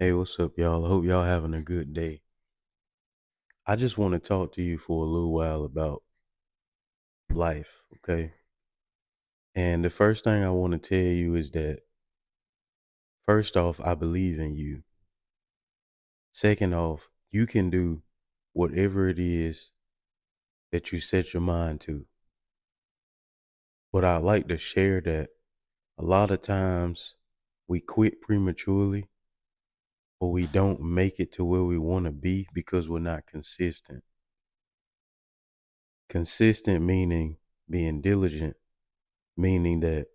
Hey, what's up, y'all? I hope y'all having a good day. I just want to talk to you for a little while about life, okay? And the first thing I want to tell you is that, first off, I believe in you. Second off, you can do whatever it is that you set your mind to. But I'd like to share that a lot of times we quit prematurely or we don't make it to where we want to be because we're not consistent. Consistent meaning being diligent, meaning that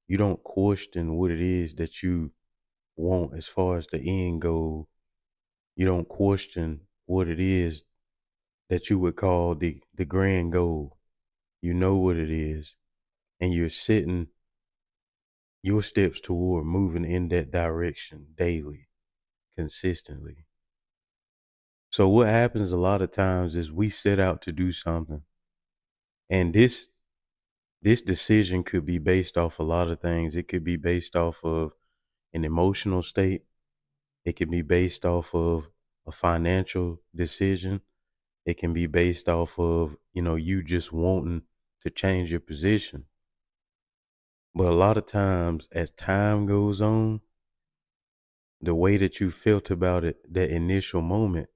you don't question what it is that you want as far as the end goal. You don't question what it is that you would call the grand goal. You know what it is, and you're setting your steps toward moving in that direction daily, consistently. So what happens a lot of times is we set out to do something, and this decision could be based off a lot of things. It could be based off of an emotional state. It can be based off of a financial decision. It can be based off of, you just wanting to change your position. But a lot of times as time goes on, the way that you felt about it, that initial moment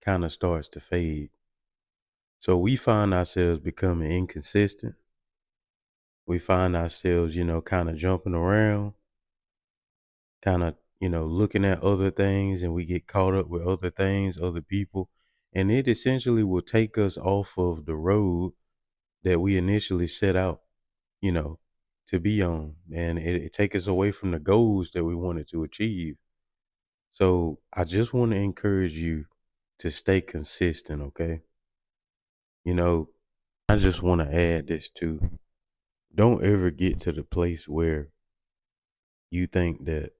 kind of starts to fade. So we find ourselves becoming inconsistent. We find ourselves, kind of jumping around, kind of, looking at other things, and we get caught up with other things, other people, and it essentially will take us off of the road that we initially set out, you know, to be on, and it take us away from the goals that we wanted to achieve. So I just want to encourage you to stay consistent, okay? You know, I just want to add this too. Don't ever get to the place where you think that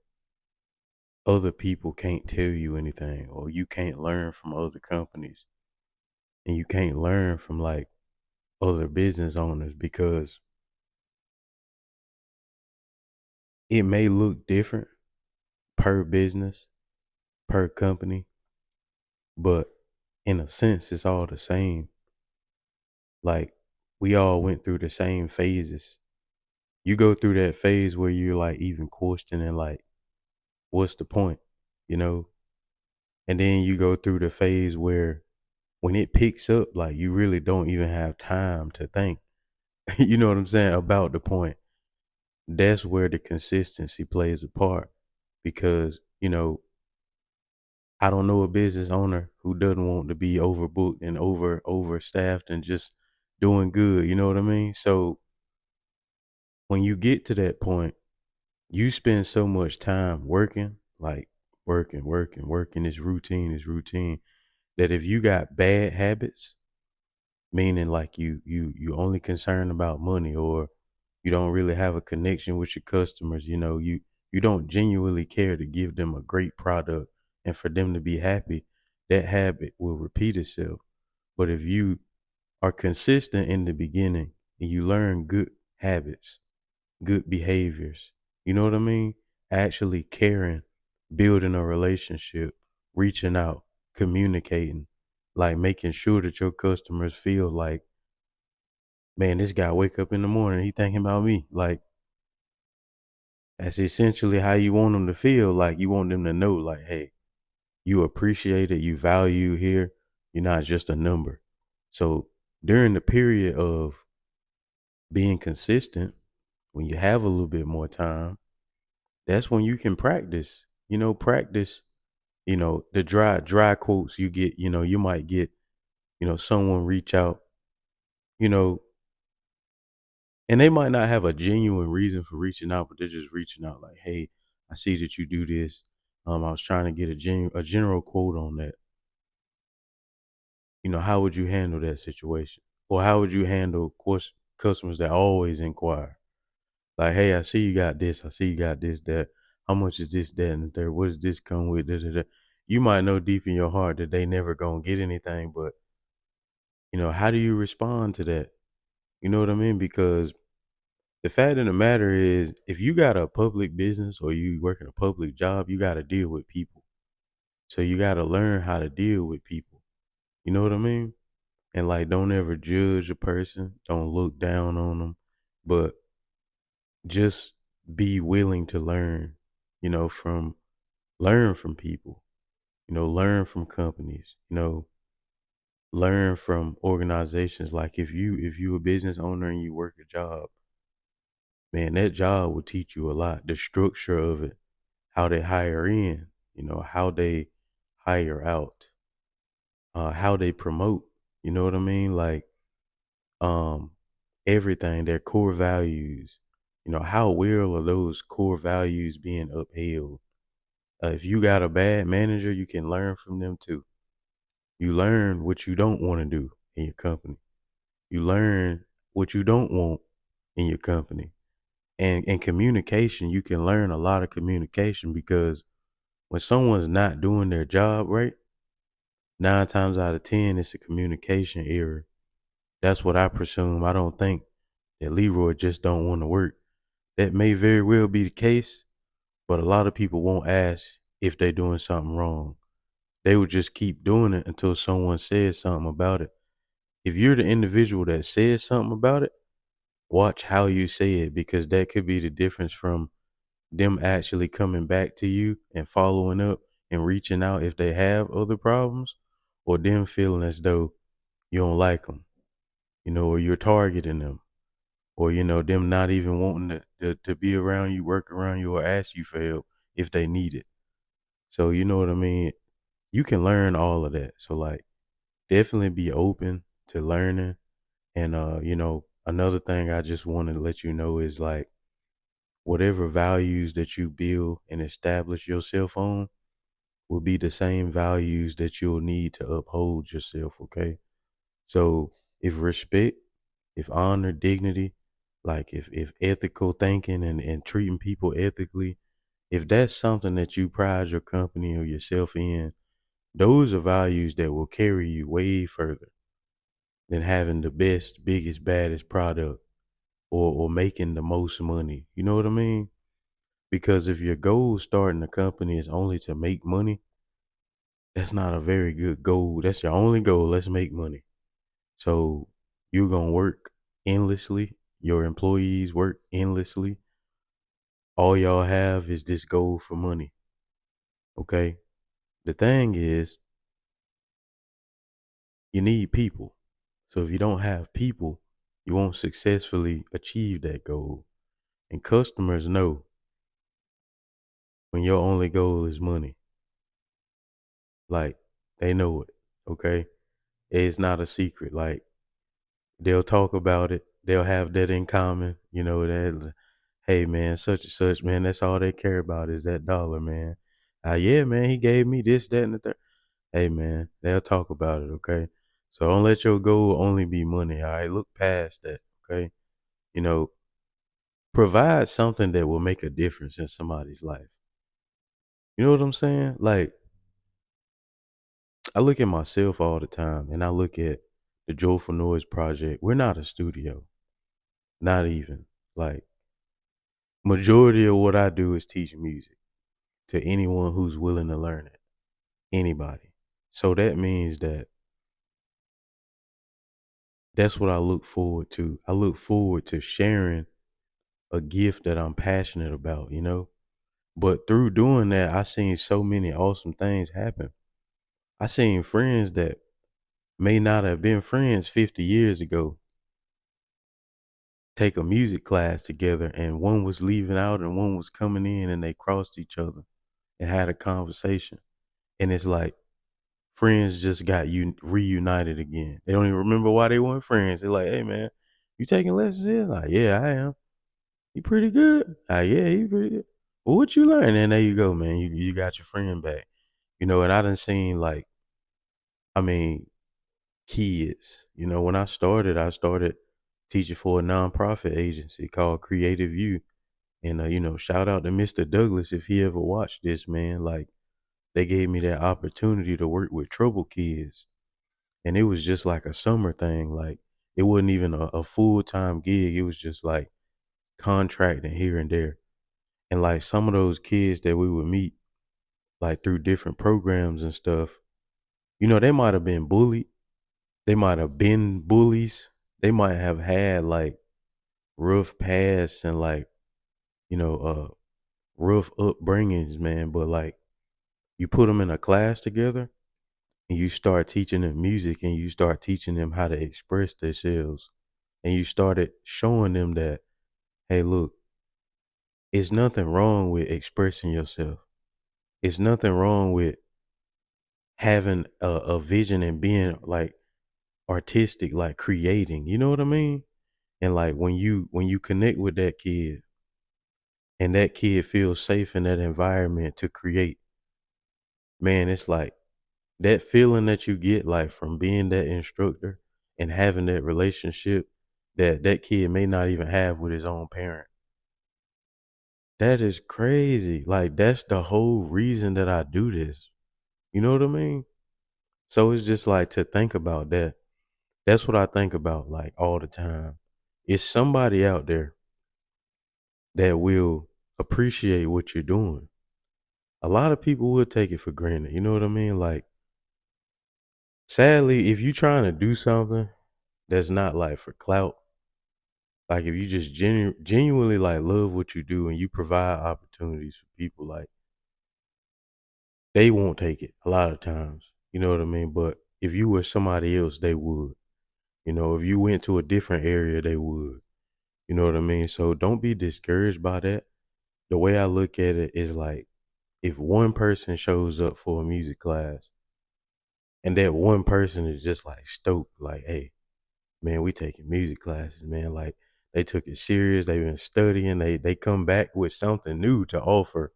other people can't tell you anything, or you can't learn from other companies, and you can't learn from like other business owners, because it may look different per business, per company, but in a sense it's all the same. Like, we all went through the same phases. You go through that phase where you're like even questioning like, what's the point, you know? And then you go through the phase where when it picks up, like you really don't even have time to think. You know what I'm saying, about the point. That's where the consistency plays a part, because, I don't know a business owner who doesn't want to be overbooked and overstaffed and just doing good, you know what I mean? So when you get to that point, you spend so much time working, like working, this routine, that if you got bad habits, meaning like you only concerned about money, or you don't really have a connection with your customers, you don't genuinely care to give them a great product and for them to be happy, that habit will repeat itself. But if you are consistent in the beginning and you learn good habits, good behaviors, you know what I mean? Actually caring, building a relationship, reaching out, communicating, like making sure that your customers feel like, man, this guy wake up in the morning, he thinking about me. Like, that's essentially how you want them to feel. Like, you want them to know, like, hey, you appreciate it, you value here. You're not just a number. So during the period of being consistent, when you have a little bit more time, that's when you can practice, practice, the dry quotes you get, you might get, someone reach out, you know, and they might not have a genuine reason for reaching out, but they're just reaching out like, hey, I see that you do this. I was trying to get a general quote on that. How would you handle that situation? Or how would you handle customers that always inquire? Like, hey, I see you got this. I see you got this, that. How much is this, that, and the third? What does this come with? Da, da, da. You might know deep in your heart that they never gonna get anything, but how do you respond to that? You know what I mean? Because the fact of the matter is, if you got a public business or you work in a public job, you got to deal with people. So you got to learn how to deal with people. You know what I mean? And like, don't ever judge a person. Don't look down on them, but just be willing to learn, from learn from people, learn from companies, learn from organizations. Like if you a business owner and you work a job, man, that job will teach you a lot. The structure of it, how they hire in, how they hire out, how they promote. You know what I mean? Like um everything, their core values. How well are those core values being upheld? If you got a bad manager, you can learn from them too. You learn what you don't want to do in your company. You learn what you don't want in your company. And in communication, you can learn a lot of communication because when someone's not doing their job right, 9 times out of 10, it's a communication error. That's what I presume. I don't think that Leroy just don't want to work. That may very well be the case, but a lot of people won't ask if they're doing something wrong. They would just keep doing it until someone says something about it. If you're the individual that says something about it, watch how you say it because that could be the difference from them actually coming back to you and following up and reaching out if they have other problems, or them feeling as though you don't like them, or you're targeting them, or, them not even wanting to be around you, work around you, or ask you for help if they need it. So, you know what I mean? You can learn all of that. So, like, definitely be open to learning. And, another thing I just want to let you know is like, whatever values that you build and establish yourself on will be the same values that you'll need to uphold yourself. Okay. So if respect, if honor, dignity, like if ethical thinking and treating people ethically, if that's something that you pride your company or yourself in, those are values that will carry you way further than having the best, biggest, baddest product or making the most money. You know what I mean? Because if your goal starting a company is only to make money, that's not a very good goal. That's your only goal. Let's make money. So you're going to work endlessly. Your employees work endlessly. All y'all have is this goal for money. Okay. The thing is, you need people. So if you don't have people, you won't successfully achieve that goal. And customers know when your only goal is money. Like, they know it. Okay. It's not a secret. Like, they'll talk about it. They'll have that in common. That, hey, man, such and such, man, that's all they care about is that dollar, man. Yeah, man, he gave me this, that, and the third. Hey, man, they'll talk about it, okay? So don't let your goal only be money, all right? Look past that, okay? You know, provide something that will make a difference in somebody's life. You know what I'm saying? Like, I look at myself all the time and I look at the Joyful Noise Project. We're not a studio, not even. Like, majority of what I do is teach music to anyone who's willing to learn it. Anybody. So that means that's what I look forward to. I look forward to sharing a gift that I'm passionate about. But through doing that, I seen so many awesome things happen. I seen friends that may not have been friends 50 years ago take a music class together, and one was leaving out and one was coming in, and they crossed each other and had a conversation. And it's like friends just got reunited again. They don't even remember why they weren't friends. They're like, hey, man, you taking lessons here? Like, yeah, I am. You pretty good? Yeah, you pretty good. Well, what you learn? And there you go, man. You got your friend back. And I done seen, like, I mean, kids. When I started teaching for a nonprofit agency called Creative You. And, shout out to Mr. Douglas if he ever watched this, man. Like, they gave me that opportunity to work with troubled kids. And it was just like a summer thing. Like, it wasn't even a full-time gig. It was just like contracting here and there. And like some of those kids that we would meet, like through different programs and stuff, they might have been bullied. They might have been bullies. They might have had like rough pasts and like, you know, rough upbringings, man. But like you put them in a class together and you start teaching them music and you start teaching them how to express themselves. And you started showing them that, hey, look, it's nothing wrong with expressing yourself. It's nothing wrong with having a vision and being like artistic, like creating. You know what I mean? And like when you connect with that kid and that kid feels safe in that environment to create, man, it's like that feeling that you get like from being that instructor and having that relationship that that kid may not even have with his own parent. That is crazy. Like that's the whole reason that I do this. You know what I mean? So it's just like to think about that. That's what I think about like all the time. It's somebody out there that will appreciate what you're doing. A lot of people will take it for granted. You know what I mean? Like, sadly, if you're trying to do something that's not like for clout, like if you just genuinely like love what you do and you provide opportunities for people, like they won't take it a lot of times. You know what I mean? But if you were somebody else, they would. If you went to a different area, they would. You know what I mean? So don't be discouraged by that. The way I look at it is like if one person shows up for a music class and that one person is just like stoked, like, hey, man, we taking music classes, man. Like they took it serious. They've been studying. They come back with something new to offer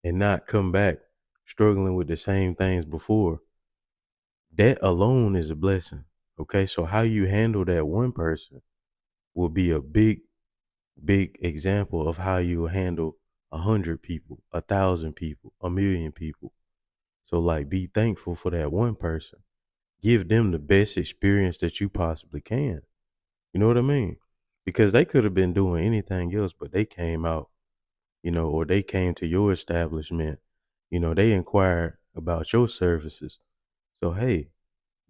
and not come back struggling with the same things before. That alone is a blessing. Okay. So how you handle that one person will be a big, big example of how you handle 100 people, 1,000 people, 1,000,000 people. So like be thankful for that one person. Give them the best experience that you possibly can. You know what I mean? Because they could have been doing anything else, but they came out, or they came to your establishment, they inquired about your services. So, hey,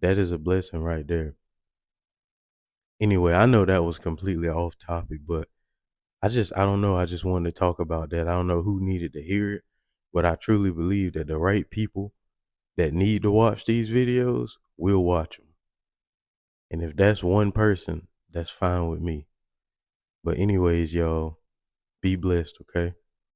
that is a blessing right there. Anyway, I know that was completely off topic, but I don't know. I just wanted to talk about that. I don't know who needed to hear it, but I truly believe that the right people that need to watch these videos will watch them. And if that's one person, that's fine with me. But anyways, y'all, be blessed, okay?